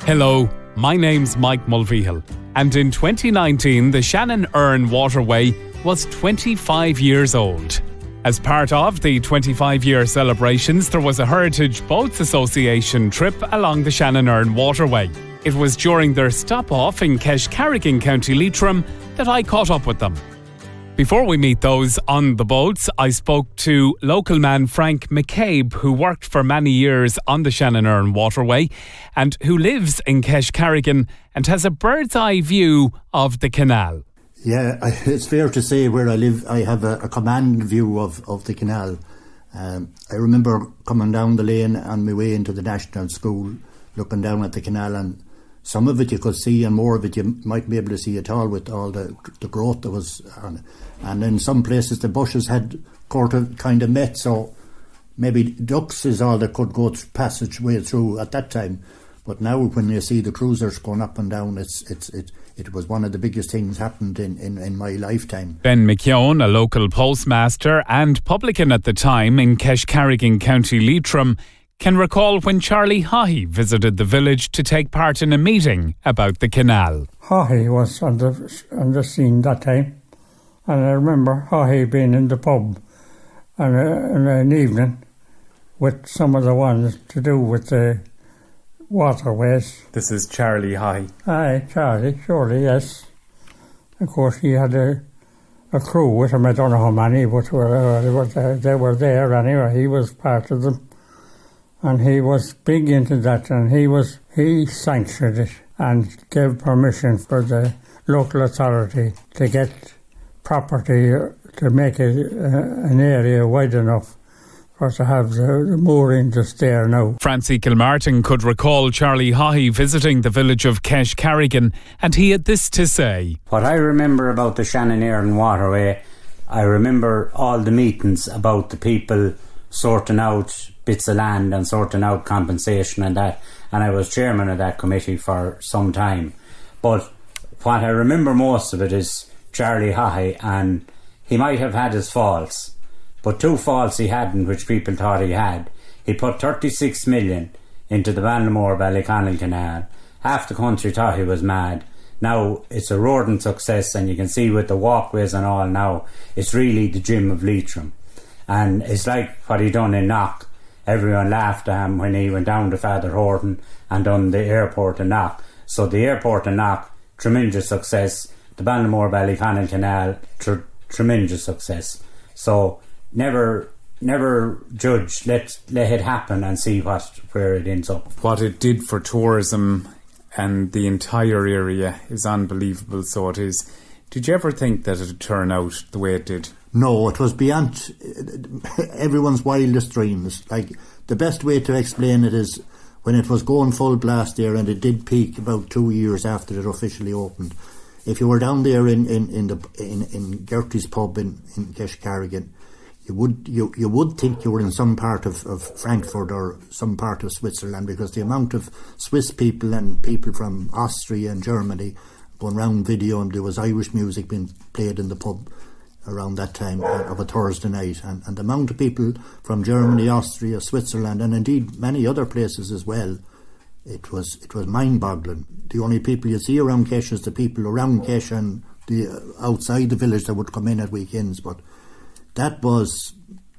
Hello, my name's Mike Mulvihill, and in 2019 the Shannon-Erne Waterway was 25 years old. As part of the 25-year celebrations, there was a Heritage Boats Association trip along the Shannon-Erne Waterway. It was during their stop-off in Keshcarrigan, County Leitrim, that I caught up with them. Before we meet those on the boats, I spoke to local man Frank McCabe, who worked for many years on the Shannon-Erne Waterway and who lives in Keshcarrigan and has a bird's eye view of the canal. Yeah, it's fair to say where I live, I have a command view of the canal. I remember coming down the lane on my way into the National School, looking down at the canal, and some of it you could see and more of it you might be able to see at all with all the growth that was on it. And in some places the bushes had kind of met, so maybe ducks is all that could go passageway through at that time. But now when you see the cruisers going up and down, it was one of the biggest things happened in my lifetime. Ben McKeown, a local postmaster and publican at the time in Keshcarrigan, County Leitrim, can recall when Charlie Haughey visited the village to take part in a meeting about the canal. Haughey was on the scene that time, and I remember Haughey being in the pub in an evening with some of the ones to do with the waterways. This is Charlie Haughey. Aye, Charlie, surely, yes. Of course, he had a crew with him. I don't know how many, but they were there anyway. He was part of them. And he was big into that, and he sanctioned it and gave permission for the local authority to get property to make it an area wide enough for to have the mooring just there now. Francie Kilmartin could recall Charlie Haughey visiting the village of Keshcarrigan, and he had this to say. What I remember about the Shannon-Erne Waterway, I remember all the meetings about the people sorting out bits of land and sorting out compensation and that, and I was chairman of that committee for some time. But what I remember most of it is Charlie Haughey, and he might have had his faults, but two faults he hadn't which people thought he had. He put 36 million into the Ballinamore-Ballyconnell Canal. Half the country thought he was mad. Now it's a roaring success, and you can see with the walkways and all now, it's really the gym of Leitrim. And it's like what he done in Knock. Everyone laughed at him when he went down to Father Horton and done the airport in Knock. So the airport in Knock, tremendous success. The Ballinamore-Ballyconnell Canal, tremendous success. So never judge. Let it happen and see where it ends up. What it did for tourism and the entire area is unbelievable, so it is. Did you ever think that it would turn out the way it did? No, it was beyond everyone's wildest dreams. Like, the best way to explain it is when it was going full blast there, and it did peak about 2 years after it officially opened. If you were down there in Gertie's pub in Keshcarrigan, you would think you were in some part of Frankfurt or some part of Switzerland, because the amount of Swiss people and people from Austria and Germany going round video, and there was Irish music being played in the pub around that time of a Thursday night, and the amount of people from Germany, Austria, Switzerland, and indeed many other places as well, it was mind-boggling. The only people you see around Kesh is the people around Kesh and the outside the village that would come in at weekends, but that was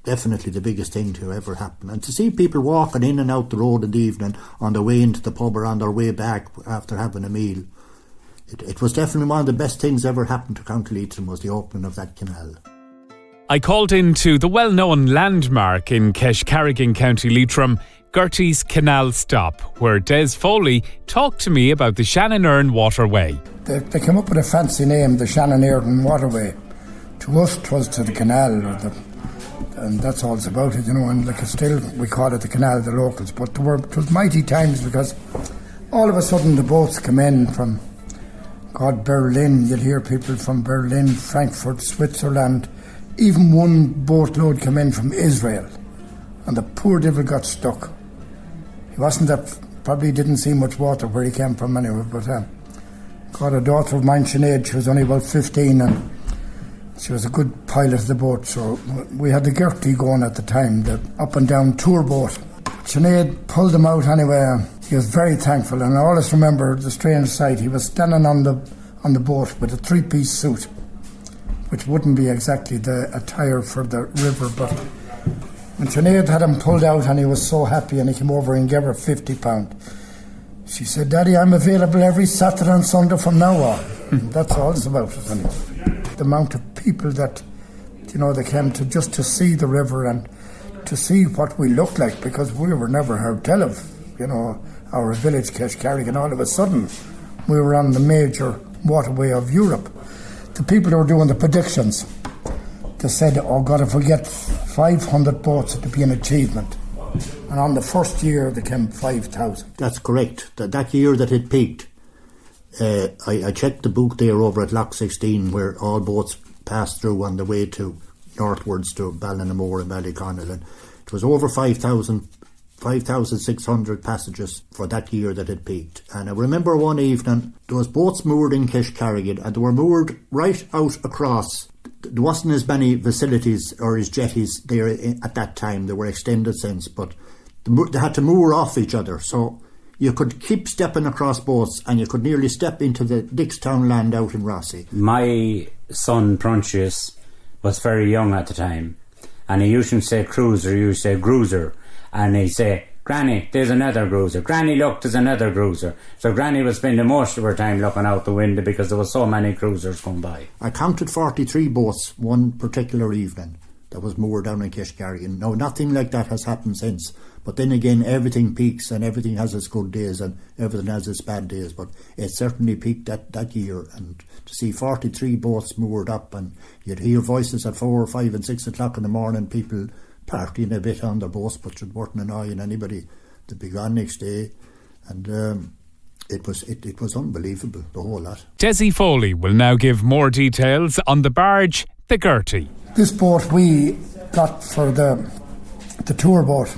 definitely the biggest thing to ever happen. And to see people walking in and out the road in the evening on their way into the pub or on their way back after having a meal, it was definitely one of the best things ever happened to County Leitrim, was the opening of that canal. I called into the well-known landmark in Keshcarrigan, County Leitrim, Gertie's Canal Stop, where Des Foley talked to me about the Shannon-Erne Waterway. They came up with a fancy name, the Shannon-Erne Waterway. To us, 'twas to the canal, and that's all it's about it, you know. And like, still, we call it the canal, the locals. But it was mighty times, because all of a sudden the boats come in from Berlin. You'll hear people from Berlin, Frankfurt, Switzerland. Even one boatload came in from Israel, and the poor devil got stuck. He probably didn't see much water where he came from anyway, but got a daughter of mine, Sinead. She was only about 15, and she was a good pilot of the boat. So we had the Gertie going at the time, the up and down tour boat. Sinead pulled them out anyway. He was very thankful, and I always remember the strange sight. He was standing on the boat with a three-piece suit, which wouldn't be exactly the attire for the river, but when Sinead had him pulled out and he was so happy and he came over and gave her £50. She said, "Daddy, I'm available every Saturday and Sunday from now on." That's all it's about it. And the amount of people that, they came to see the river and to see what we looked like, because we were never heard tell of, our village, Keshcarrigan. All of a sudden, we were on the major waterway of Europe. The people who were doing the predictions, they said, "Oh God, if we get 500 boats, it'll be an achievement." And on the first year, they came 5,000. That's correct. That year that it peaked, I checked the book there over at Loch 16, where all boats passed through on the way to northwards to Ballinamore and Ballyconnell, and it was over 5,600 passengers for that year that it peaked. And I remember one evening, there was boats moored in Keshcarrigan, and they were moored right out across. There wasn't as many facilities or as jetties there at that time. They were extended since, but they had to moor off each other, so you could keep stepping across boats and you could nearly step into the Dickstown land out in Rossi. My son Pruntius was very young at the time, and he used to say cruiser, he used to say gruiser, and he'd say, "Granny, there's another gruiser. Granny, look, there's another gruiser." So Granny was spending most of her time looking out the window because there were so many cruisers going by. I counted 43 boats one particular evening that was moored down in Keshcarrigan. Now, nothing like that has happened since. But then again, everything peaks and everything has its good days and everything has its bad days. But it certainly peaked that year. And to see 43 boats moored up, and you'd hear voices at 4 or 5 and 6 o'clock in the morning, people partying a bit on their boats, but it weren't annoying anybody. They'd be gone next day. And it was unbelievable, the whole lot. Desi Foley will now give more details on the barge, the Gertie. This boat we got for the tour boat.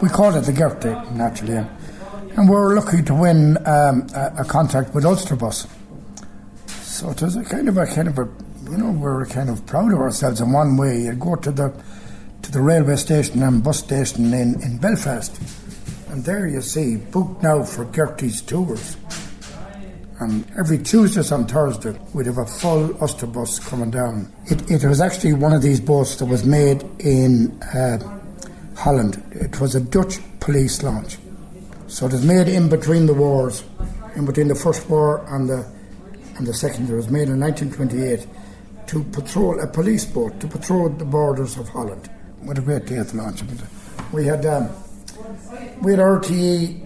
We called it the Gertie, naturally. And we were lucky to win a contract with Ulsterbus. So it was a kind of a we were kind of proud of ourselves in one way. You'd go to the railway station and bus station in Belfast, and there you see, booked now for Gertie's tours. And every Tuesdays and Thursday, we'd have a full Ulsterbus coming down. It was actually one of these boats that was made in Holland. It was a Dutch police launch. So it was made in between the wars, in between the First War and the Second. It was made in 1928 to patrol, a police boat, to patrol the borders of Holland. What a great day at the launch. We had RTE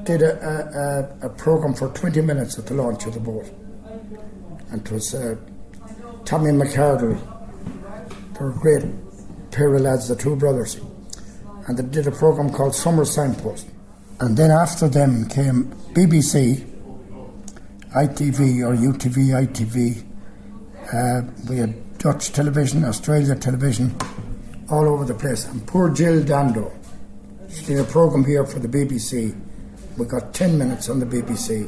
did a programme for 20 minutes at the launch of the boat. And it was Tommy McCardle. They were a great pair of lads, the two brothers. And they did a programme called Summer Signpost. And then after them came BBC, ITV or UTV, ITV. We had Dutch television, Australia television, all over the place. And poor Jill Dando, she did a programme here for the BBC. We got 10 minutes on the BBC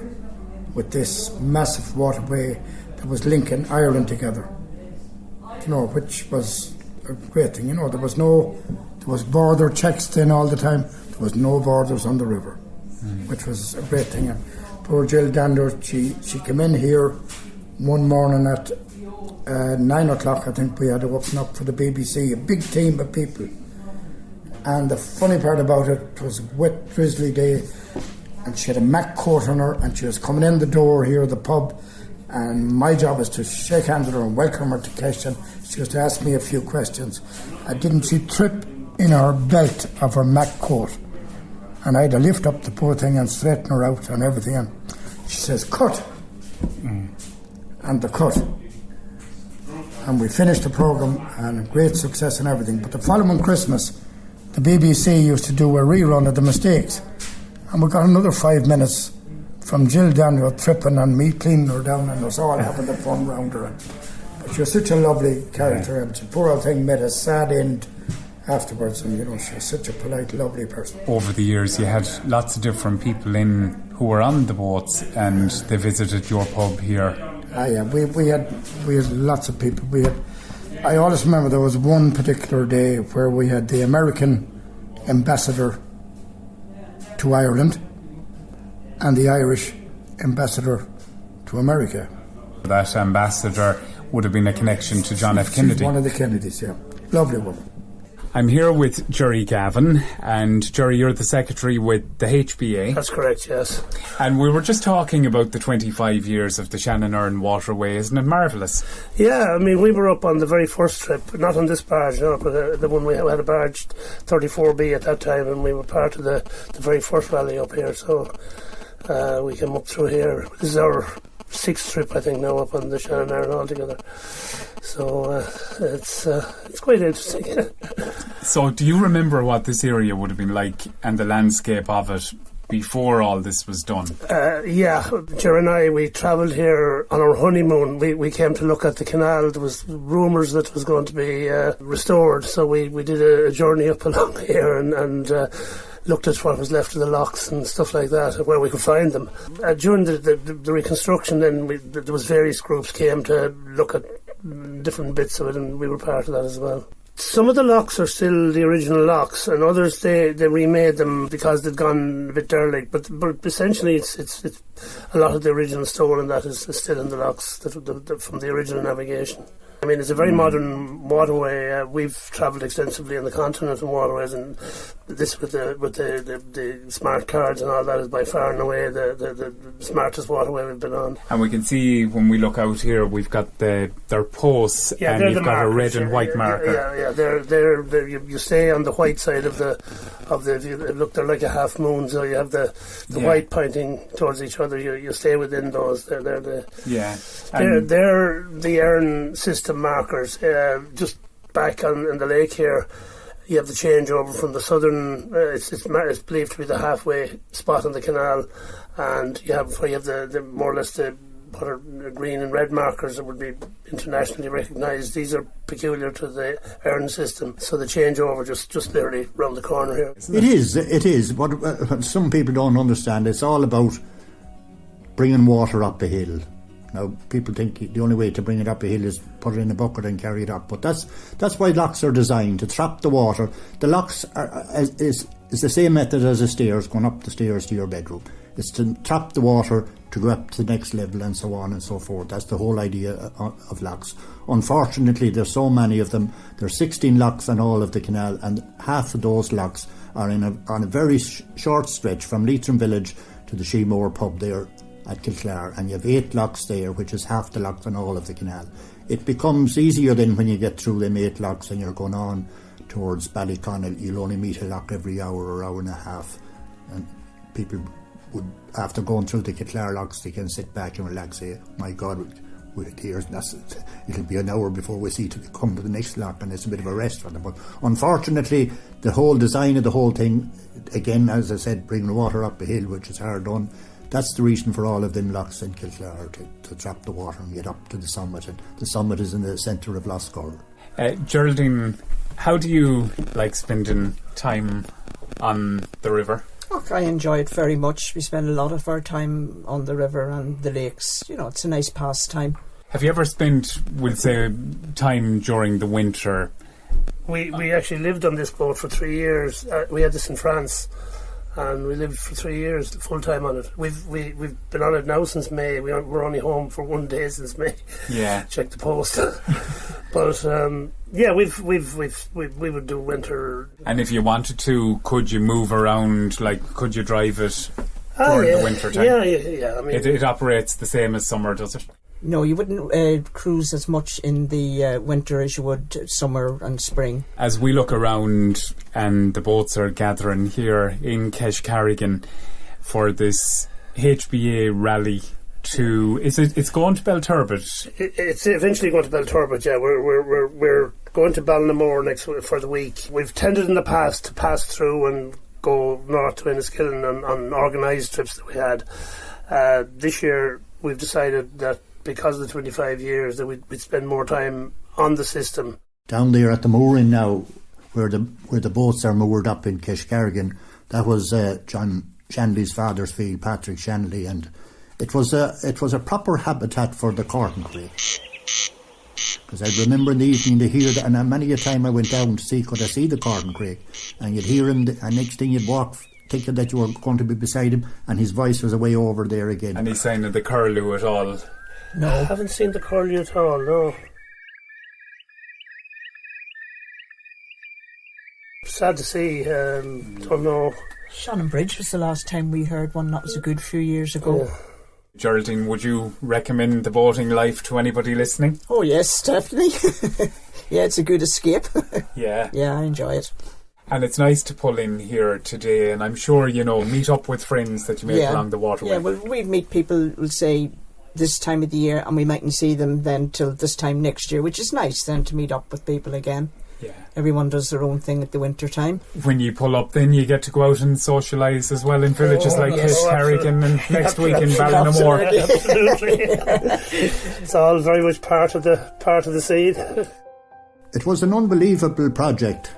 with this massive waterway that was linking Ireland together, which was a great thing. There was border checks then all the time. There was no borders on the river, which was a great thing. And poor Jill Dander, she came in here one morning at 9 o'clock, I think we had to open up for the BBC, a big team of people. And the funny part about it was a wet, drizzly day, and she had a Mac coat on her, and she was coming in the door here at the pub, and my job was to shake hands with her and welcome her to Kesh, and she was to ask me a few questions. Didn't she trip in her belt of her Mac coat? And I had to lift up the poor thing and straighten her out and everything, and she says, "Cut!" And the cut. And we finished the programme, and great success and everything. But the following Christmas, the BBC used to do a rerun of the mistakes, and we got another 5 minutes from Jill Daniel tripping and me cleaning her down, and us all having the fun round her. But she was such a lovely character, and the poor old thing made a sad end afterwards, and she was such a polite, lovely person. Over the years you had lots of different people in who were on the boats, and they visited your pub here. Yeah, we had lots of people. I always remember there was one particular day where we had the American ambassador to Ireland, and the Irish ambassador to America. That ambassador would have been a connection to John F. Kennedy. She's one of the Kennedys, yeah. Lovely woman. I'm here with Jerry Gavin, and Jerry, you're the secretary with the HBA. That's correct, yes. And we were just talking about the 25 years of the Shannon-Erne Waterway. Isn't it marvellous? Yeah, I mean, we were up on the very first trip, not on this barge, no, but the one we had a barge 34B at that time, and we were part of the very first rally up here, so we came up through here. This is our 6th trip, I think, now up on the Shannon-Erne altogether. So it's quite interesting. So do you remember what this area would have been like and the landscape of it before all this was done? Yeah, Jerry and I, we travelled here on our honeymoon. We came to look at the canal. There was rumours that it was going to be restored, so we did a journey up along here and looked at what was left of the locks and stuff like that, where we could find them. During the reconstruction, then there was various groups came to look at different bits of it, and we were part of that as well. Some of the locks are still the original locks, and others they remade them because they'd gone a bit derelict. But essentially, it's a lot of the original stone and that is still in the locks from the original navigation. I mean, it's a very modern waterway. We've travelled extensively on the continent and waterways, and this with the smart cards and all that is by far and away the smartest waterway we've been on. And we can see when we look out here, we've got their posts, and you've got a red and white marker. Yeah. They're you stay on the white side of the. Look, they're like a half moon, so you have the white pointing towards each other. You stay within those. They're the Erne system markers. Just back in the lake here, you have the changeover from the southern. It's believed to be the halfway spot on the canal, and you have the more or less the green and red markers that would be internationally recognised. These are peculiar to the Erne system, so the changeover just literally round the corner here. It is. What some people don't understand, it's all about bringing water up a hill. Now, people think the only way to bring it up a hill is put it in a bucket and carry it up, but that's why locks are designed, to trap the water. The locks is the same method as the stairs, going up the stairs to your bedroom. It's to trap the water to go up to the next level and so on and so forth. That's the whole idea of locks. Unfortunately, there's so many of them. There's 16 locks on all of the canal, and half of those locks are on a very short stretch from Leitrim village to the Sheemore pub there at Keshcarrigan, and you have 8 locks there, which is half the locks on all of the canal. It becomes easier then when you get through them 8 locks and you're going on towards Ballyconnell. You'll only meet a lock every hour or hour and a half, and people would, after going through the Keshcarrigan locks, they can sit back and relax, say, my God, it'll be an hour before we see to come to the next lock, and it's a bit of a rest for them. But unfortunately, the whole design of the whole thing, again, as I said, bringing water up a hill, which is hard done, that's the reason for all of them locks in Keshcarrigan, to trap the water and get up to the summit, and the summit is in the centre of Lascar. Geraldine, how do you like spending time on the river? Look, I enjoy it very much. We spend a lot of our time on the river and the lakes. You know, it's a nice pastime. Have you ever spent, we'll say, time during the winter? We actually lived on this boat for 3 years. We had this in France, and we lived for 3 years full time on it. We've been on it now since May. We're only home for 1 day since May. Yeah. Check the post. But yeah, we would do winter. And if you wanted to, could you move around? Like, could you drive it during the winter time? Yeah. I mean, it operates the same as summer, does it? No, you wouldn't cruise as much in the winter as you would summer and spring. As we look around and the boats are gathering here in Keshcarrigan for this HBA rally it's going to Belturbet. It's eventually going to Belturbet, yeah. We're going to Ballinamore next for the week. We've tended in the past to pass through and go north to Enniskillen on organised trips that we had. This year we've decided that because of the 25 years that we'd spend more time on the system. Down there at the mooring now, where the boats are moored up in Keshcarrigan, that was John Shanley's father's field, Patrick Shanley, and it was a proper habitat for the corncrake. Because I remember in the evening to hear that, and many a time I went down to see, could I see the corncrake, and you'd hear him, and next thing you'd walk thinking that you were going to be beside him, and his voice was away over there again. And he's saying the curlew at all. No, I haven't seen the curlew at all, no. Sad to see, don't know. Shannon Bridge was the last time we heard one. That was a good few years ago. Yeah. Geraldine, would you recommend the boating life to anybody listening? Oh yes, definitely. Yeah, it's a good escape. Yeah. Yeah, I enjoy it. And it's nice to pull in here today, and I'm sure, meet up with friends that you make along the waterway. Yeah, well, we'd meet people, we'll say, this time of the year, and we mightn't see them then till this time next year, which is nice then to meet up with people again. Yeah. Everyone does their own thing at the winter time. When you pull up, then you get to go out and socialise as well in villages like Keshcarrigan and next week in Ballinamore. Absolutely. It's all very much part of the scene. It was an unbelievable project.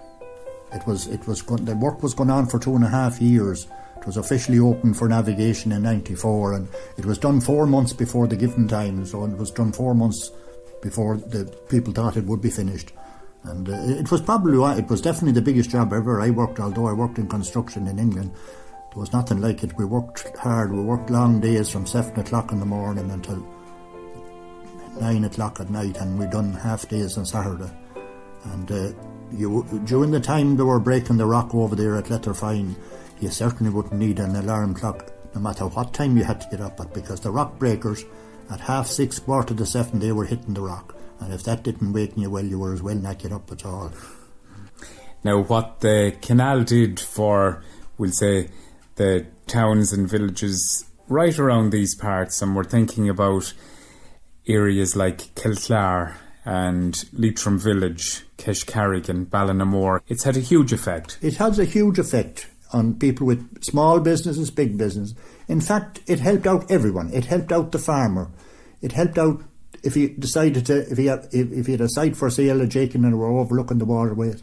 The work was going on for 2.5 years. It was officially opened for navigation in '94, and it was done 4 months before the given time. So it was done 4 months before the people thought it would be finished. And it was definitely the biggest job ever I worked. Although I worked in construction in England, there was nothing like it. We worked hard. We worked long days from 7 o'clock in the morning until 9 o'clock at night, and we done half days on Saturday. And during the time they were breaking the rock over there at Leitrim, you certainly wouldn't need an alarm clock, no matter what time you had to get up at, because the rock breakers at 6:30, 7:15, they were hitting the rock. And if that didn't wake you well, you were as well not get up at all. Now, what the canal did for, we'll say, the towns and villages right around these parts, and we're thinking about areas like Kilclar and Leitrim Village, Keshcarrigan, Ballinamore, it's had a huge effect. It has a huge effect on people with small businesses, big business. In fact, it helped out everyone. It helped out the farmer. It helped out if he decided to, if he had a site for sale at Jakin and were overlooking the waterways.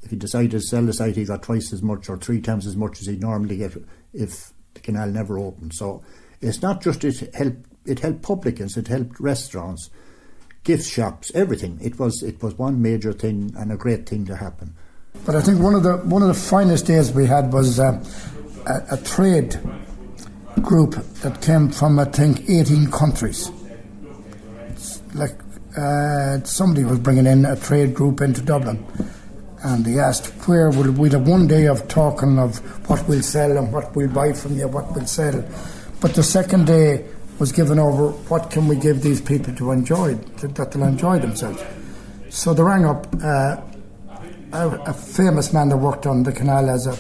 If he decided to sell the site, he got twice as much or 3 times as much as he'd normally get if the canal never opened. So it's not just it helped publicans, it helped restaurants, gift shops, everything. It was one major thing and a great thing to happen. But I think one of the finest days we had was a trade group that came from, I think, 18 countries. It's like somebody was bringing in a trade group into Dublin, and they asked where we'd have one day of talking of what we'll sell and what we'll buy from you, what we'll sell. But the second day was given over what can we give these people to enjoy, that they'll enjoy themselves. So they rang up a famous man that worked on the canal as a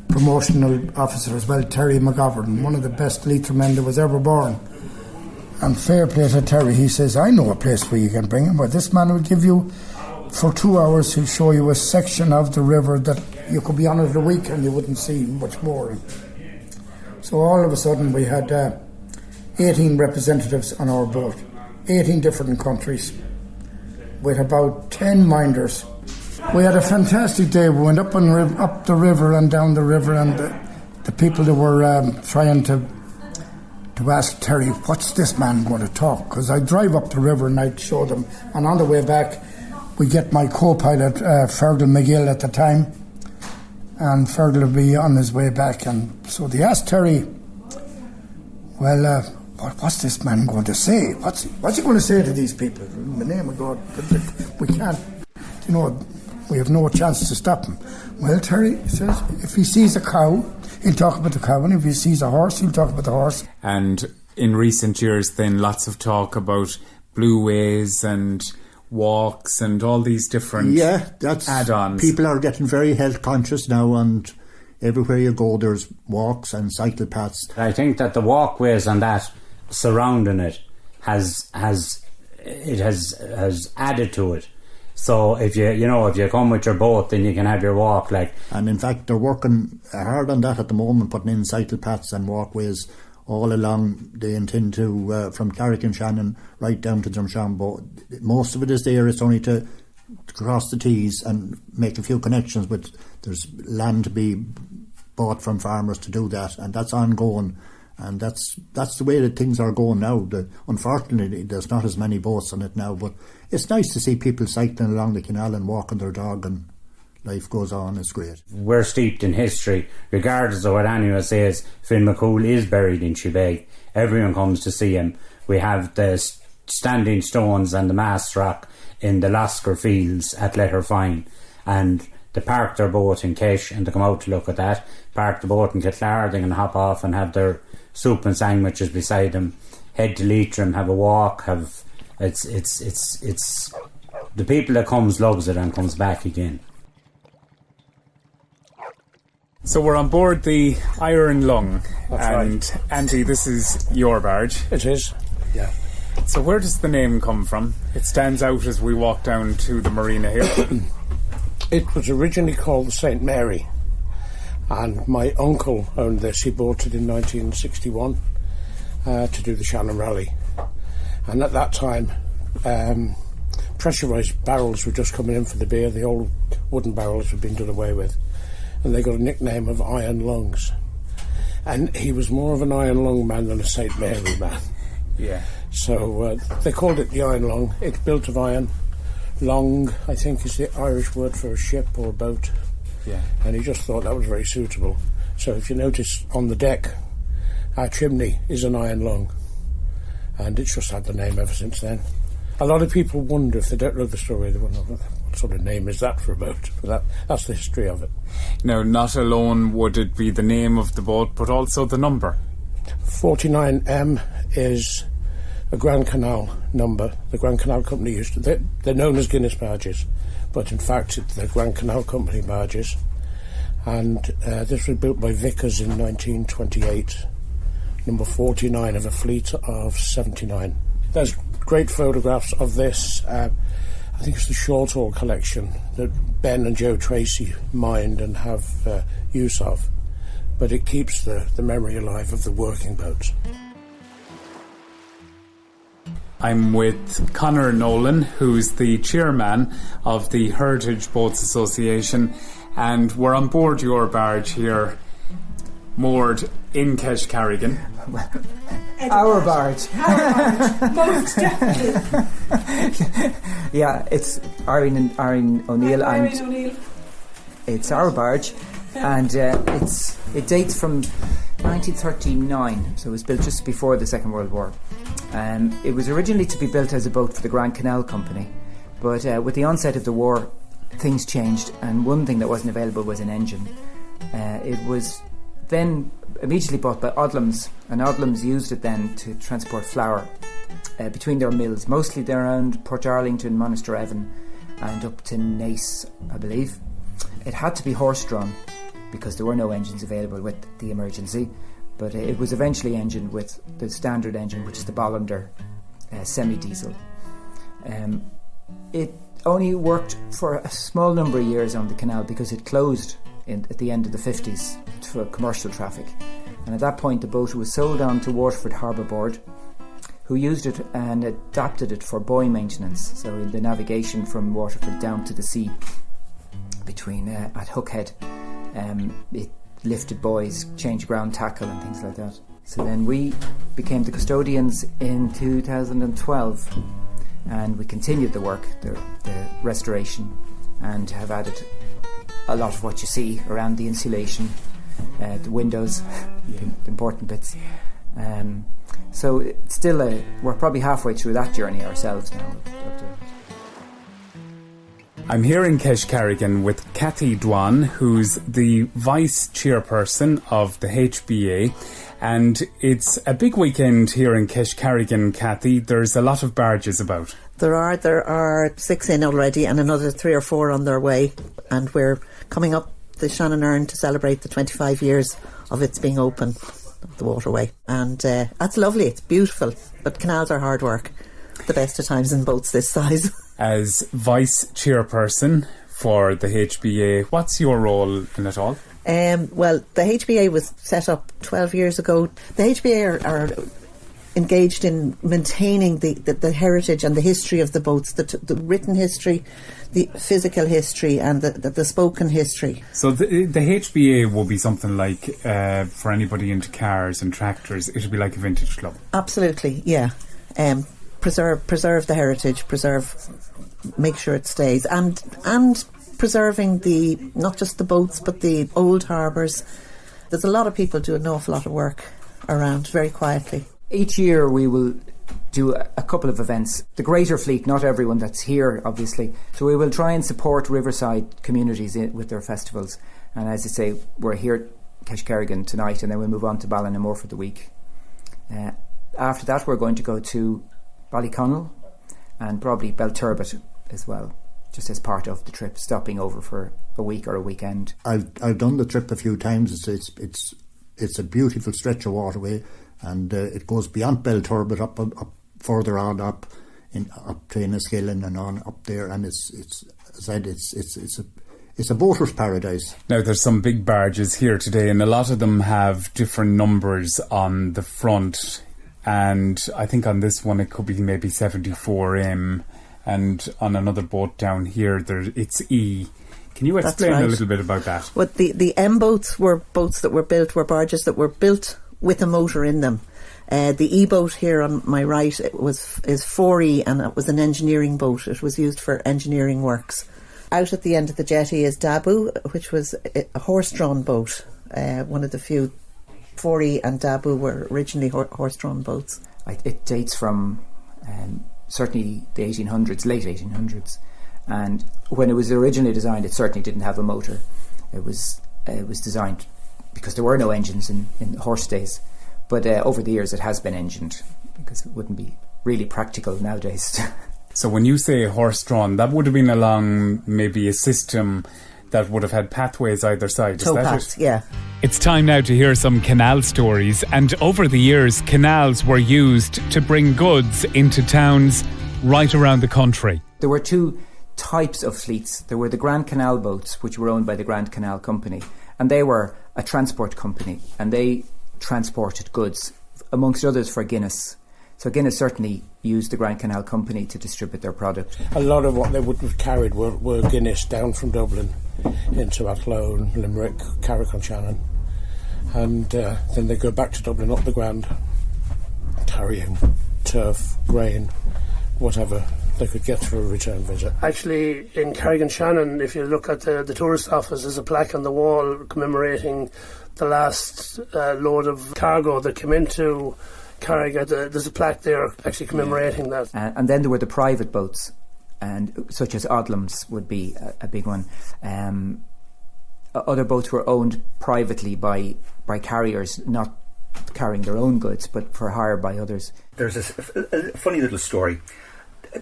promotional officer as well, Terry McGovern, one of the best Leitrim men that was ever born. And fair play to Terry, he says, I know a place where you can bring him, where this man will give you, for 2 hours, he'll show you a section of the river that you could be on it a week and you wouldn't see much more. So all of a sudden we had 18 representatives on our boat, 18 different countries, with about 10 minders. We had a fantastic day. We went up the river and down the river, and the people that were trying to ask Terry, what's this man going to talk? Because I drive up the river and I'd show them. And on the way back, we get my co-pilot, Fergal McGill at the time, and Fergal would be on his way back. And so they asked Terry, well, what's this man going to say? What's he going to say to these people? In the name of God, we can't, we have no chance to stop him. Well, Terry says, if he sees a cow, he'll talk about the cow, and if he sees a horse, he'll talk about the horse. And in recent years, then, lots of talk about blue ways and walks and all these different add-ons. People are getting very health conscious now, and everywhere you go, there's walks and cycle paths. I think that the walkways and that surrounding it has added to it. So if you come with your boat, then you can have your walk. And in fact, they're working hard on that at the moment, putting in cycle paths and walkways all along. They intend to, from Carrick-on-Shannon right down to Drumshanbo. Most of it is there. It's only to cross the T's and make a few connections. But there's land to be bought from farmers to do that, and that's ongoing. And that's the way that things are going now. Unfortunately, there's not as many boats on it now, but it's nice to see people cycling along the canal and walking their dog and life goes on. It's great. We're steeped in history. Regardless of what anyone says, Finn McCool is buried in Chibeg. Everyone comes to see him. We have the standing stones and the mast rock in the Lascar Fields at Letterfine, and they park their boat in Kesh and they come out to look at that. Park the boat in Keshcarrigan, they can hop off and have their soup and sandwiches beside them. Head to Leitrim, have a walk. It's the people that comes loves it and comes back again. So we're on board the Iron Lung. That's and right. Andy, this is your barge. It is, yeah. So where does the name come from? It stands out as we walk down to the marina here. It was originally called the St. Mary, and my uncle owned this. He bought it in 1961 to do the Shannon Rally. And at that time, pressurised barrels were just coming in for the beer. The old wooden barrels had been done away with, and they got a nickname of Iron Lungs. And he was more of an Iron Lung man than a St. Mary man. Yeah. So they called it the Iron Lung. It's built of iron. Long, I think, is the Irish word for a ship or a boat. Yeah. And he just thought that was very suitable. So if you notice on the deck, our chimney is an iron lung. And it's just had the name ever since then. A lot of people wonder, if they don't know the story, they wonder, what sort of name is that for a boat? But that's the history of it. Now, not alone would it be the name of the boat, but also the number. 49M is a Grand Canal number. The Grand Canal Company used to... They're known as Guinness barges, but in fact it's the Grand Canal Company barges. And this was built by Vickers in 1928, number 49 of a fleet of 79. There's great photographs of this. I think it's the short haul collection that Ben and Joe Tracy mined and have use of. But it keeps the memory alive of the working boats. I'm with Conor Nolan, who's the chairman of the Heritage Boats Association, and we're on board your barge here, moored in Keshcarrigan. Our barge. Most definitely. Yeah, it's Irene O'Neill, and O'Neill. it's our barge, and it dates from 1939, so it was built just before the Second World War. It was originally to be built as a boat for the Grand Canal Company, but with the onset of the war, things changed, and one thing that wasn't available was an engine. It was then immediately bought by Odlums, and Odlums used it then to transport flour between their mills, mostly around Portarlington, Monasterevin, and up to Naas, I believe. It had to be horse-drawn because there were no engines available with the emergency, but it was eventually engined with the standard engine, which is the Bollender semi-diesel. It only worked for a small number of years on the canal because it closed at the end of the 50s for commercial traffic, and at that point the boat was sold on to Waterford Harbour Board, who used it and adapted it for buoy maintenance, so in the navigation from Waterford down to the sea between at Hookhead. It lifted buoys, changed ground tackle and things like that. So then we became the custodians in 2012, and we continued the work, the restoration, and have added a lot of what you see around the insulation, the windows, the important bits. So it's still we're probably halfway through that journey ourselves now. I'm here in Keshcarrigan with Cathy Dwan, who's the vice chairperson of the HBA, and it's a big weekend here in Keshcarrigan, Cathy. There's a lot of barges about. There are 6 in already and another 3 or 4 on their way, and we're coming up the Shannon-Erne to celebrate the 25 years of its being open, the waterway, and that's lovely, it's beautiful, but canals are hard work, the best of times in boats this size. As vice chairperson for the HBA, what's your role in it all? Well, the HBA was set up 12 years ago. The HBA are engaged in maintaining the heritage and the history of the boats, the written history, the physical history, and the spoken history. So the HBA will be something like, for anybody into cars and tractors, it would be like a vintage club. Absolutely, yeah. Preserve the heritage, make sure it stays, and preserving not just the boats but the old harbours. There's a lot of people do an awful lot of work around very quietly. Each year we will do a couple of events. The greater fleet, not everyone that's here obviously, so we will try and support riverside communities with their festivals. And as I say, we're here at Keshcarrigan tonight, and then we'll move on to Ballinamoor for the week. After that we're going to go to Ballyconnell and probably Belturbet as well, just as part of the trip, stopping over for a week or a weekend. I've done the trip a few times. It's a beautiful stretch of waterway, and it goes beyond Belturbet up further on up to Enniskillen and on up there, and it's a boater's paradise. Now there's some big barges here today, and a lot of them have different numbers on the front, and I think on this one it could be maybe 74M, and on another boat down here it's E. Can you explain a little bit about that? Well, the M boats were boats that were barges that were built with a motor in them. The E boat here on my right is 4E, and it was an engineering boat. It was used for engineering works. Out at the end of the jetty is Dabu, which was a horse-drawn boat. One of the few. 4E and Dabu were originally horse-drawn boats. It dates from certainly the 1800s, late 1800s. And when it was originally designed, it certainly didn't have a motor. It was designed because there were no engines in horse days. But over the years it has been engined, because it wouldn't be really practical nowadays. So when you say horse-drawn, that would have been along maybe a system that would have had pathways either side. Towpaths, yeah. It's time now to hear some canal stories. And over the years, canals were used to bring goods into towns right around the country. There were two types of fleets. There were the Grand Canal boats, which were owned by the Grand Canal Company, and they were a transport company, and they transported goods, amongst others for Guinness. So Guinness certainly used the Grand Canal Company to distribute their product. A lot of what they would have carried were Guinness down from Dublin into Athlone, Limerick, Carrick-on-Shannon, and then they go back to Dublin up the Grand, carrying turf, grain, whatever they could get for a return visit. Actually, in Carrick-on-Shannon, if you look at the tourist office, there's a plaque on the wall commemorating the last load of cargo that came into Carrick. There's a plaque there actually commemorating that. And then there were the private boats, and such as Odlums would be a big one. Other boats were owned privately by carriers, not carrying their own goods, but for hire by others. There's a funny little story.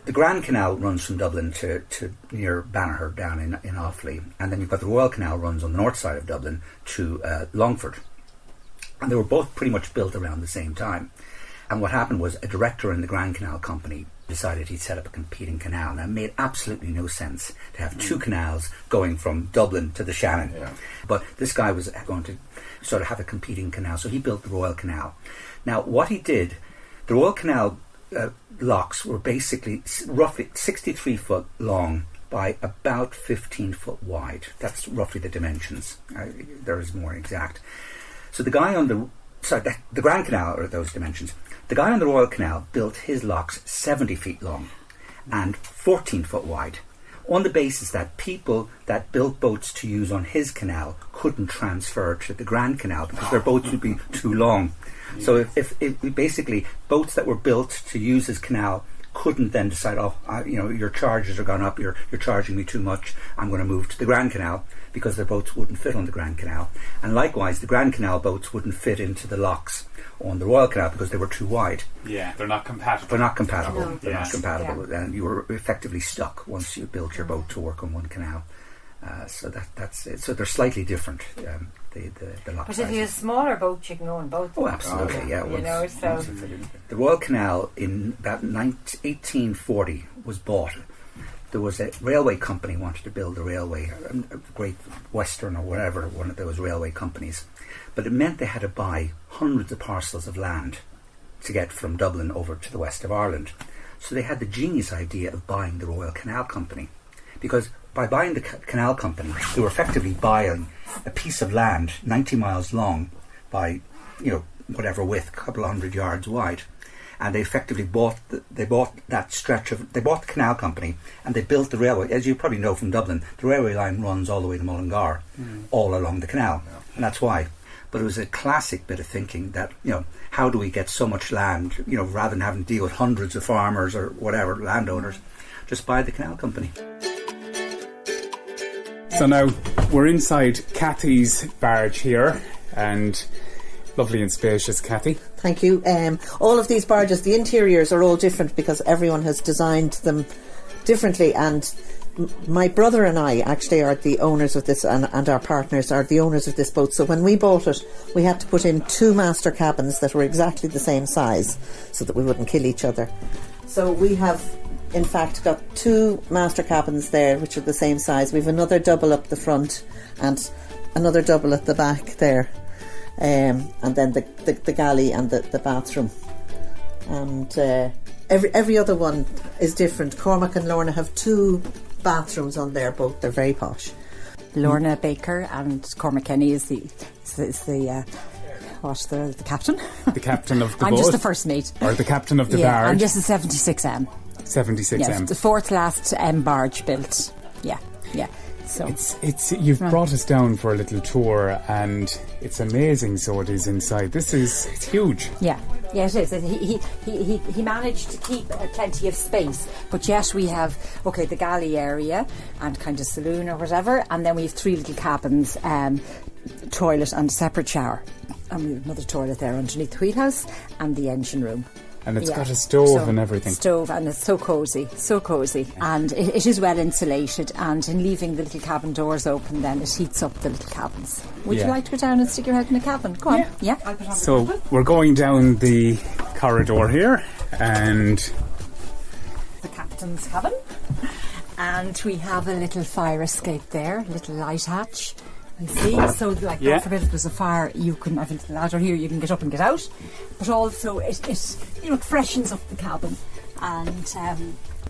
The Grand Canal runs from Dublin to near Banagher down in Offaly, and then you've got the Royal Canal runs on the north side of Dublin to Longford. And they were both pretty much built around the same time. And what happened was a director in the Grand Canal Company decided he'd set up a competing canal. Now, it made absolutely no sense to have two canals going from Dublin to the Shannon. Yeah. But this guy was going to sort of have a competing canal, so he built the Royal Canal. Now, what he did, the Royal Canal locks were basically roughly 63 foot long by about 15 foot wide. That's roughly the dimensions. There is more exact. So the guy on the Grand Canal are those dimensions. The guy on the Royal Canal built his locks 70 feet long and 14 foot wide, on the basis that people that built boats to use on his canal couldn't transfer to the Grand Canal because their boats would be too long. So if basically boats that were built to use his canal couldn't then decide, your charges are gone up, you're charging me too much, I'm going to move to the Grand Canal, because their boats wouldn't fit on the Grand Canal. And likewise, the Grand Canal boats wouldn't fit into the locks on the Royal Canal because they were too wide. Yeah, they're not compatible. They're not compatible. No. They're not compatible. And you were effectively stuck once you built your boat to work on one canal. So that's it. So they're slightly different. The lock but sizes. if you have a smaller boat, you can go on both. Oh, absolutely, yeah. The Royal Canal in about 1840 was bought. There was a railway company wanted to build a railway, a Great Western or whatever, one of those railway companies. But it meant they had to buy hundreds of parcels of land to get from Dublin over to the west of Ireland. So they had the genius idea of buying the Royal Canal Company, because by buying the canal company, they were effectively buying a piece of land 90 miles long by, whatever width, a couple of 100 yards wide. and they effectively bought that stretch of, they bought the canal company, and they built the railway. As you probably know from Dublin, the railway line runs all the way to Mullingar, all along the canal, and that's why. But it was a classic bit of thinking that, how do we get so much land, rather than having to deal with hundreds of farmers or whatever, landowners, just buy the canal company. So now we're inside Kathy's barge here, and lovely and spacious, Kathy. Thank you. All of these barges, the interiors are all different because everyone has designed them differently, and my brother and I actually are the owners of this, and our partners are the owners of this boat. So when we bought it, we had to put in 2 master cabins that were exactly the same size so that we wouldn't kill each other. So we have in fact got 2 master cabins there which are the same size. We've another double up the front and another double at the back there, and then the galley and the bathroom, and every other one is different. Cormac and Lorna have 2 bathrooms on their boat. They're very posh. Lorna Baker and Cormac Kenny is the captain. The captain of the I'm boat. just the first mate. Or the captain of the barge. And this is 76M. 76M. Yes, the 4th last barge built. Yeah. So it's you've brought us down for a little tour, and it's amazing. So it is inside. It's huge. Yeah, it is. He managed to keep plenty of space, but yet we have the galley area and kind of saloon or whatever, and then we have 3 little cabins, toilet and a separate shower, and we have another toilet there underneath the wheelhouse and the engine room. And it's got a stove and everything. And it's so cosy. And it is well insulated, and in leaving the little cabin doors open, then it heats up the little cabins. Would you like to go down and stick your head in a cabin? Go on. Yeah. So we're going down the corridor here, and the captain's cabin. And we have a little fire escape there, a little light hatch. You see, so God forbid if there's a fire, you can have a little ladder here, you can get up and get out. But also it freshens up the cabin, and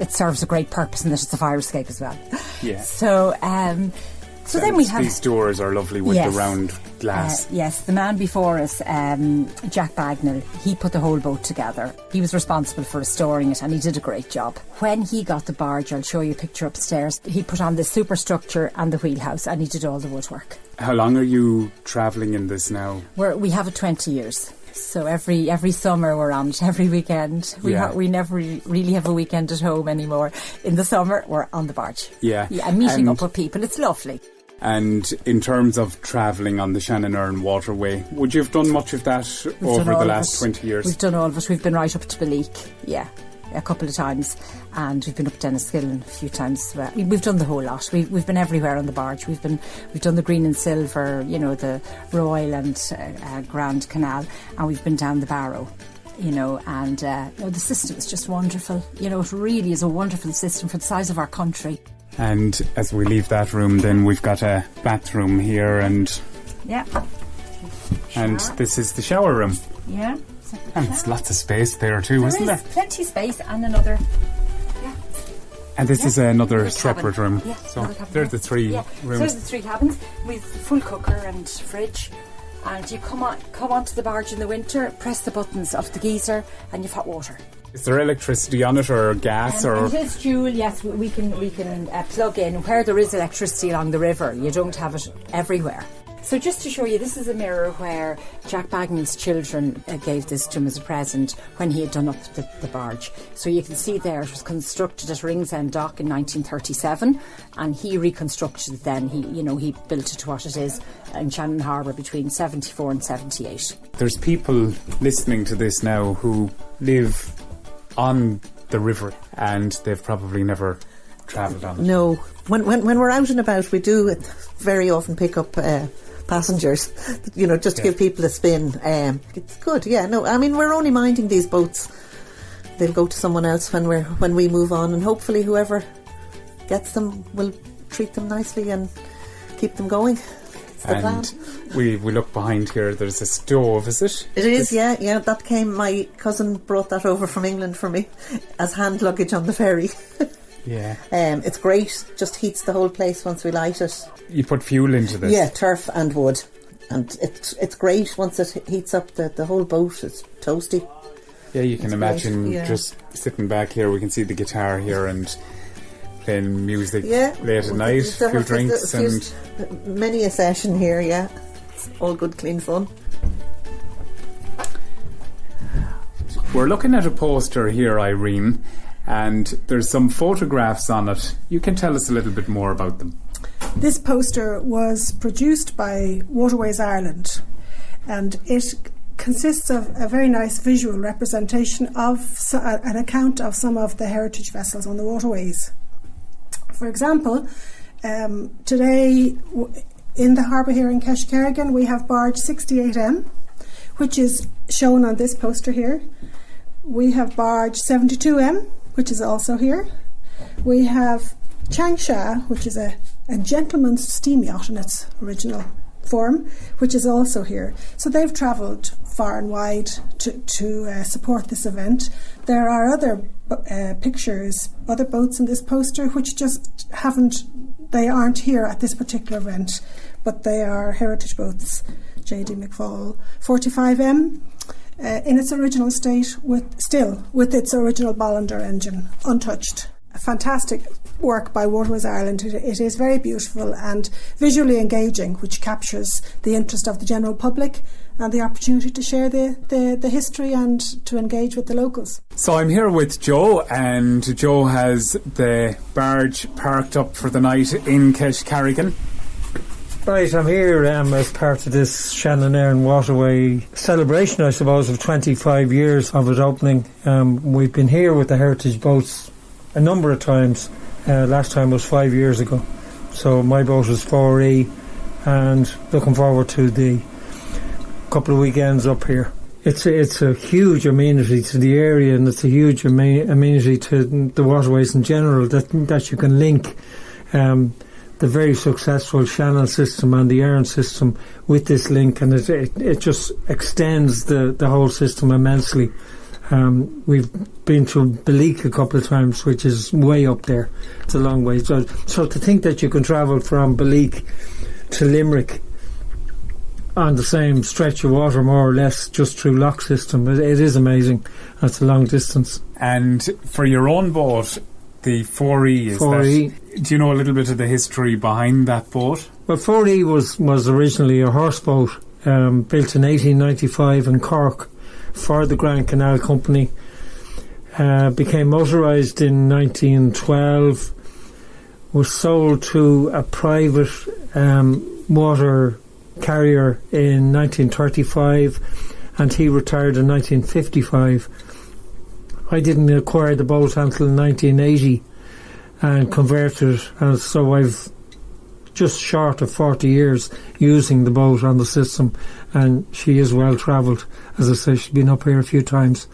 it serves a great purpose in that it's a fire escape as well. Yeah. So then we have these doors are lovely with the round glass. Yes, the man before us, Jack Bagnall, he put the whole boat together. He was responsible for restoring it, and he did a great job. When he got the barge, I'll show you a picture upstairs, he put on the superstructure and the wheelhouse, and he did all the woodwork. How long are you travelling in this now? We have it 20 years. So every summer we're on it, every weekend. We never really have a weekend at home anymore. In the summer, we're on the barge. Yeah. And meeting up with people, it's lovely. And in terms of travelling on the Shannon-Erne Waterway, would you have done much of that over the last 20 years? We've done all of it. We've been right up to Beleek, a couple of times, and we've been up to Enniskillen a few times as well. We've done the whole lot. We've been everywhere on the barge. We've done the Green and Silver, the Royal and Grand Canal, and we've been down the Barrow. And the system is just wonderful. It really is a wonderful system for the size of our country. And as we leave that room, then we've got a bathroom here, and this is the shower room. Yeah. And it's lots of space there too, isn't there? Plenty of space, and another. And this is another separate room. Yeah, so there's the 3 rooms. So there's the 3 cabins with full cooker and fridge. And you come onto the barge in the winter, press the buttons of the geyser, and you've hot water. Is there electricity on it, or gas, or? It is dual. Yes, we can plug in where there is electricity along the river. You don't have it everywhere. So just to show you, this is a mirror where Jack Bagnall's children gave this to him as a present when he had done up the barge. So you can see there it was constructed at Ringsend Dock in 1937, and he reconstructed it then. He built it to what it is in Shannon Harbour between 74 and 78. There's people listening to this now who live on the river, and they've probably never travelled on it. No. When we're out and about, we do very often pick up passengers, just to give people a spin. It's good, we're only minding these boats. They'll go to someone else when we move on, and hopefully whoever gets them will treat them nicely and keep them going. It's the plan. We look behind here, there's a stove, is it? It is, yeah, that came, my cousin brought that over from England for me as hand luggage on the ferry. Yeah. It's great, just heats the whole place once we light it. You put fuel into this? Yeah, turf and wood. And it's great once it heats up the whole boat. It's toasty. Yeah, you can imagine great, yeah. just sitting back here. We can see the guitar here and playing music Yeah. late at night, a few drinks and... Many a session here, yeah. It's all good, clean fun. We're looking at a poster here, Irene, and there's some photographs on it. You can tell us a little bit more about them. This poster was produced by Waterways Ireland, and it consists of a very nice visual representation of an account of some of the heritage vessels on the waterways. For example, today in the harbour here in Keshcarrigan we have barge 68M, which is shown on this poster here. We have barge 72M, which is also here. We have Changsha, which is a gentleman's steam yacht in its original form, which is also here. So they've travelled far and wide to support this event. There are other pictures, other boats in this poster which just they aren't here at this particular event, but they are heritage boats. J.D. McFall 45M in its original state with its original Bollender engine, untouched. A fantastic work by Waterways Ireland. It is very beautiful and visually engaging, which captures the interest of the general public and the opportunity to share the history and to engage with the locals. So I'm here with Joe, and Joe has the barge parked up for the night in Keshcarrigan. Right, I'm here as part of this Shannon-Erne Waterway celebration, I suppose, of 25 years of it opening. We've been here with the heritage boats a number of times. Last time was 5 years ago. So my boat was 4E, and looking forward to the couple of weekends up here. It's a huge amenity to the area, and it's a huge amenity to the waterways in general, that you can link the very successful Shannon system and the Erne system with this link, and it just extends the whole system immensely. We've been to Beleek a couple of times, which is way up there. It's a long way. So to think that you can travel from Beleek to Limerick on the same stretch of water, more or less, just through lock system, it is amazing. That's a long distance. And for your own boat, the 4E is 4E. Do you know a little bit of the history behind that boat? Well, 4E was originally a horse boat, built in 1895 in Cork for the Grand Canal Company. Became motorised in 1912, was sold to a private water carrier in 1935, and he retired in 1955. I didn't acquire the boat until 1980 and converted, and so I've just short of 40 years using the boat on the system, and she is well travelled. As I say, she's been up here a few times.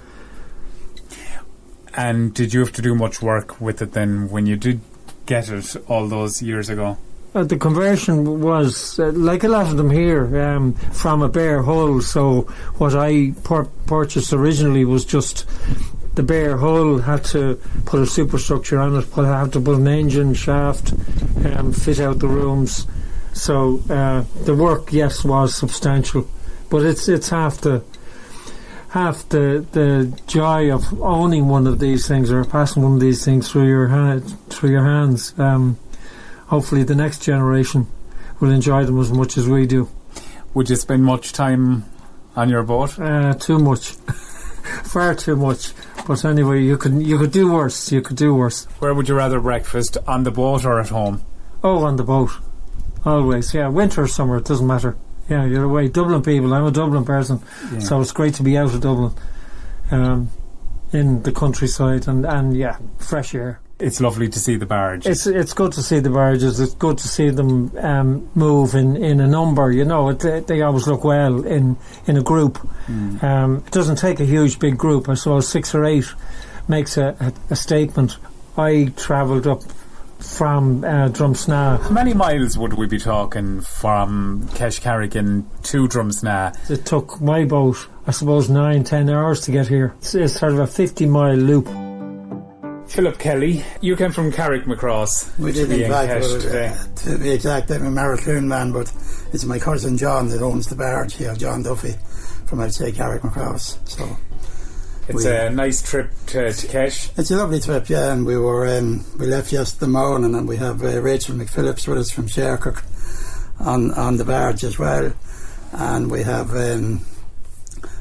And did you have to do much work with it then when you did get it all those years ago? The conversion was, like a lot of them here, from a bare hull. So what I purchased originally was just the bare hull. Had to put a superstructure on it, had to put an engine, shaft, fit out the rooms. So the work, yes, was substantial, but it's half the joy of owning one of these things, or passing one of these things through your hands. Hopefully the next generation will enjoy them as much as we do. Would you spend much time on your boat? Too much. Far too much. But anyway, you could do worse. Where would you rather breakfast, on the boat or at home? Oh, on the boat. Always, yeah. Winter or summer, it doesn't matter. Yeah, you're away. Dublin people, I'm a Dublin person, so it's great to be out of Dublin, in the countryside, and yeah, fresh air. It's lovely to see the barge. It's good to see the barges. It's good to see them move in a number. You know, they always look well in a group. It doesn't take a huge big group. I suppose 6 or 8 makes a statement. I travelled up from Drumsna. How many miles would we be talking from Keshcarrigan to Drumsna? It took my boat, I suppose, 9-10 hours to get here. It's sort of a 50-mile loop. Philip Kelly, you came from Carrickmacross. We did, in fact, to be exact, I'm a Marracloon man, but it's my cousin John that owns the barge here, John Duffy, from outside Carrickmacross. So It's a nice trip to Kesh. It's a lovely trip, yeah, and we left yesterday morning, and we have Rachel McPhillips with us from Sherkirk on the barge as well, and we have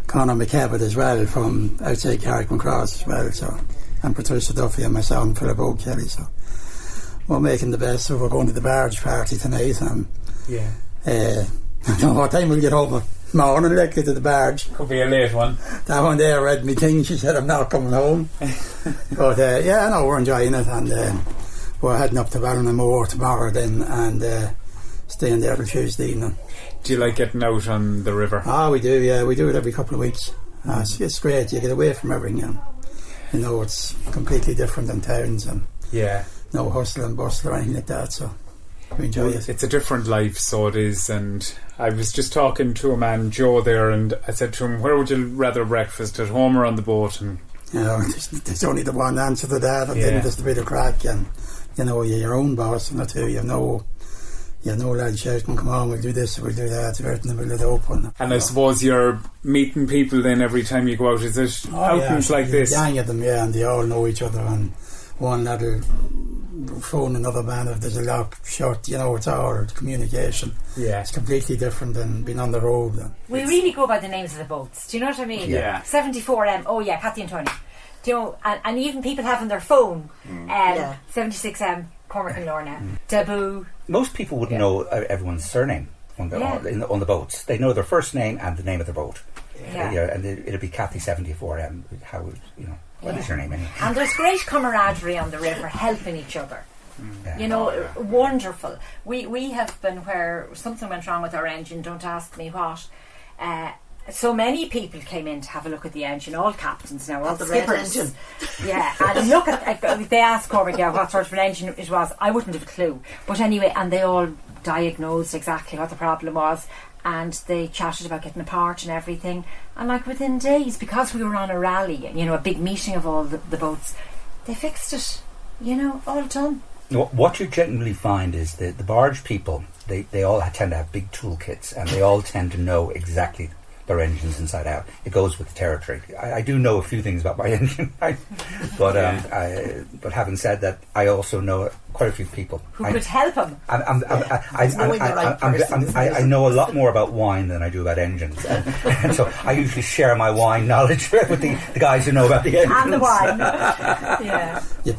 Conor McKevitt as well from outside Carrickman Cross as well, so, and Patricia Duffy and myself and Philip O'Kelly, so we're making the best. So we're going to the barge party tonight, and I don't know what time we'll get home. Morning, like, to the barge. Could be a late one. That one there read me thing. She said I'm not coming home. But yeah, no, we're enjoying it, and we're heading up to Ballinamore tomorrow then, and staying there till Tuesday evening. Do you like getting out on the river? We do, yeah. We do it every couple of weeks. It's great. You get away from everything, and you know, it's completely different than towns, and no hustle and bustle or anything like that, so we enjoy it. It's a different life, so it is. And I was just talking to a man, Joe, there, and I said to him, where would you rather breakfast, at home or on the boat? And you know, there's only the one answer to that, and then there's a bit of crack, and you know, you're your own boss, and that too. You have no lad shouting, come on, we'll do this, we'll do that, we're out in the middle of the open. And I suppose you're meeting people then every time you go out, is it outings like this? A gang of them, and they all know each other, and one lad'll phone another man if there's a lock shut, you know, it's all communication. Yeah. It's completely different than being on the road. We really go by the names of the boats, do you know what I mean? Yeah. 74M, oh yeah, Cathy and Tony. Do you know, and even people have on their phone, 76M, Cormac and Lorna, Dabu. Most people wouldn't know everyone's surname on the boats. They know their first name and the name of their boat. And it'll be Cathy 74M. How, you know, what is your name anyway? And there's great camaraderie on the river, helping each other. You know, wonderful. We have been where something went wrong with our engine, don't ask me what. So many people came in to have a look at the engine, all captains now, all the skipper riders. engine. Yeah, and look at, they asked Cormac what sort of an engine it was. I wouldn't have a clue. But anyway, and they all diagnosed exactly what the problem was, and they chatted about getting a part and everything. And like within days, because we were on a rally, you know, a big meeting of all the boats, they fixed it, you know, all done. What you generally find is the barge people, they all tend to have big toolkits, and they all tend to know exactly their engines inside out. It goes with the territory. I do know a few things about my engine, but having said that, I also know quite a few people who could help him. I know a lot more about wine than I do about engines, and so I usually share my wine knowledge with the guys who know about the engines and the wine. Yeah. We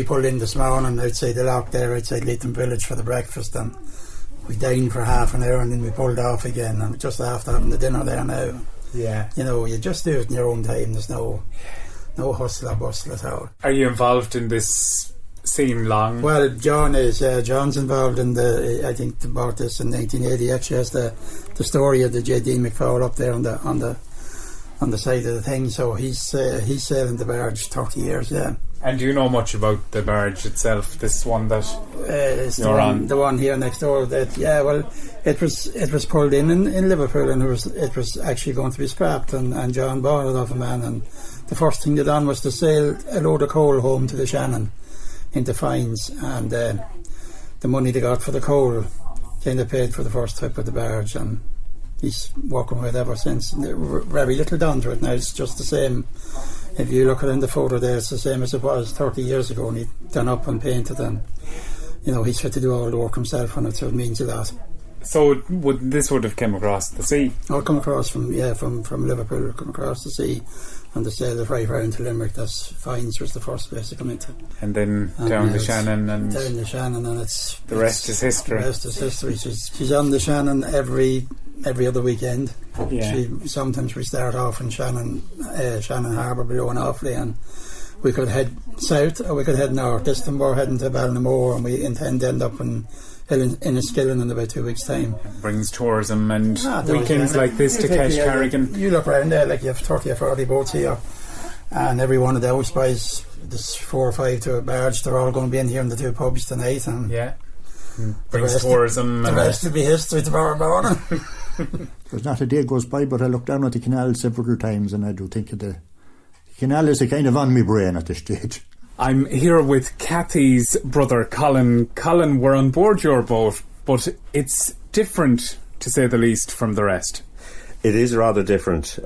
pulled in this morning outside the lock there, outside Leitrim village for the breakfast, and we dined for half an hour, and then we pulled off again, and just after having the dinner there now. Yeah. You know, you just do it in your own time. There's no hustle or bustle at all. Are you involved in this scene long? Well, John is. John's involved in I think about this in 1980. He actually has the story of the J.D. McFaul up there on the side of the thing. So he's sailing the barge 30 years. Yeah. And do you know much about the barge itself? This one that you're on? The one here next door. Well, it was pulled in Liverpool, and it was actually going to be scrapped, and John bought it off a man, and the first thing they done was to sail a load of coal home to the Shannon into fines, and the money they got for the coal kind of paid for the first trip of the barge, and he's working with it ever since. Very little done to it now. It's just the same. If you look at it in the photo there, it's the same as it was 30 years ago, and he'd done up and painted, and you know, he's had to do all the work himself on it, so it means a lot. So this would have come across the sea? I'll come across from Liverpool, come across the sea, and the sail of right round to Limerick. That's Fines was the first place to come into. And then down the Shannon, and down the Shannon, and the rest is history. The rest is history. She's on the Shannon every other weekend. Yeah. Sometimes we start off in Shannon Harbour below an Offaly, and we could head south or we could head north. This time we're heading to Ballinamore, and we intend to end up in Enniskillen in about 2 weeks' time. It brings tourism and weekends like this to Keshcarrigan. You look around there, like you have 30 or 40 boats here, and every one of those buys there's 4 or 5 to a barge. They're all going to be in here in the 2 pubs tonight, and brings tourism. The rest will be history tomorrow morning. There's not a day goes by but I look down at the canal several times, and I do think of the canal is a kind of on my brain at this stage. I'm here with Cathy's brother Colin. Colin, we're on board your boat, but it's different, to say the least, from the rest. It is rather different.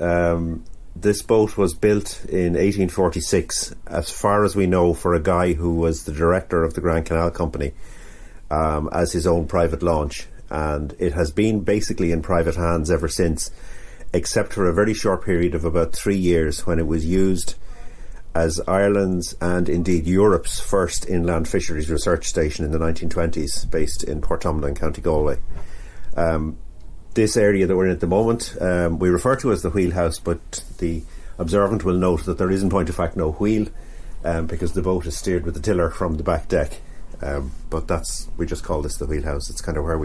This boat was built in 1846, as far as we know, for a guy who was the director of the Grand Canal Company, as his own private launch. And it has been basically in private hands ever since, except for a very short period of about 3 years when it was used as Ireland's and indeed Europe's first inland fisheries research station in the 1920s, based in Portumna in County Galway. This area that we're in at the moment, we refer to as the wheelhouse, but the observant will note that there is in point of fact no wheel, because the boat is steered with the tiller from the back deck. But we just call this the wheelhouse. It's kind of where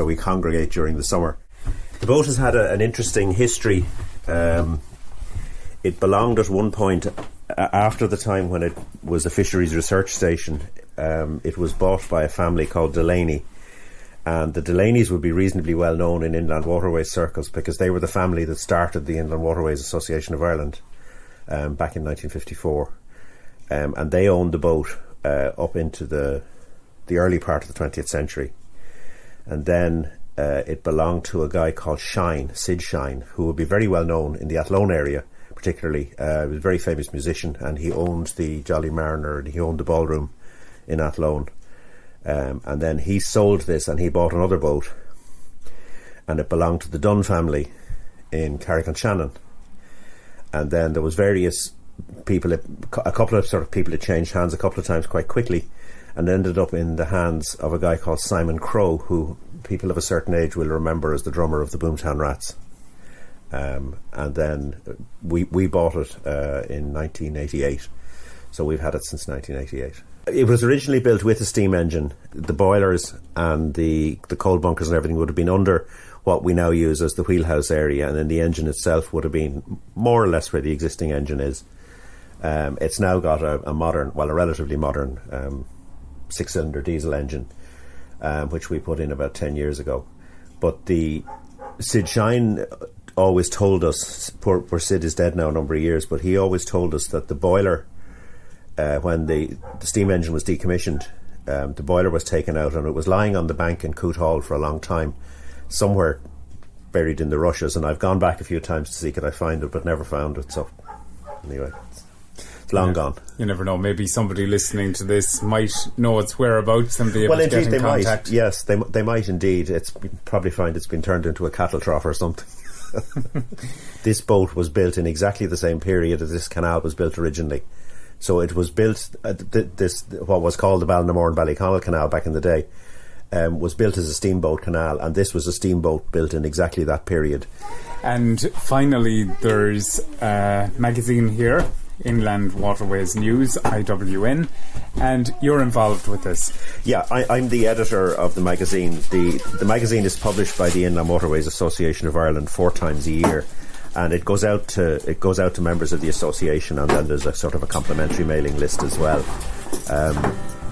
we congregate during the summer. The boat has had an interesting history. It belonged at one point, after the time when it was a fisheries research station, it was bought by a family called Delaney. And the Delaneys would be reasonably well known in inland waterways circles because they were the family that started the Inland Waterways Association of Ireland back in 1954. And they owned the boat up into the early part of the 20th century. And then it belonged to a guy called Sid Shine, who would be very well known in the Athlone area, particularly. He was a very famous musician, and he owned the Jolly Mariner, and he owned the ballroom in Athlone. And then he sold this and he bought another boat, and it belonged to the Dunn family in Carrick-on-Shannon. And then there was various people, a couple of sort of people, it changed hands a couple of times quite quickly, and ended up in the hands of a guy called Simon Crowe, who people of a certain age will remember as the drummer of the Boomtown Rats. And then we bought it in 1988, so we've had it since 1988. It was originally built with a steam engine. The boilers and the coal bunkers and everything would have been under what we now use as the wheelhouse area, and then the engine itself would have been more or less where the existing engine is. It's now got a relatively modern 6-cylinder diesel engine, which we put in about 10 years ago. But the Sid Shine always told us, poor Sid is dead now a number of years, but he always told us that the boiler, when the steam engine was decommissioned, the boiler was taken out and it was lying on the bank in Coot Hall for a long time, somewhere buried in the rushes, and I've gone back a few times to see could I find it, but never found it. So anyway, it's long gone. You never know, maybe somebody listening to this might know its whereabouts and be able to get in contact. Might. Yes, they might indeed. It's probably find it's been turned into a cattle trough or something. This boat was built in exactly the same period as this canal was built originally. So it was built, what was called the Ballinamore and Ballyconnell Canal back in the day, was built as a steamboat canal, and this was a steamboat built in exactly that period. And finally, there's a magazine here, Inland Waterways News, IWN, and you're involved with this. Yeah, I'm the editor of the magazine. The magazine is published by the Inland Waterways Association of Ireland 4 times a year, and it goes out to members of the association, and then there's a sort of a complimentary mailing list as well.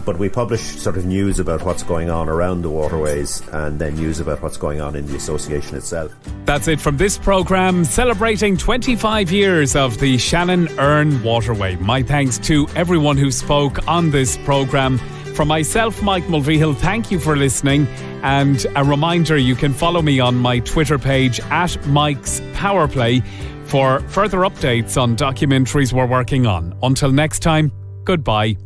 But we publish sort of news about what's going on around the waterways, and then news about what's going on in the association itself. That's it from this programme, celebrating 25 years of the Shannon-Erne Waterway. My thanks to everyone who spoke on this programme. From myself, Mike Mulvihill, thank you for listening. And a reminder, you can follow me on my Twitter page @Mike's Powerplay for further updates on documentaries we're working on. Until next time, goodbye.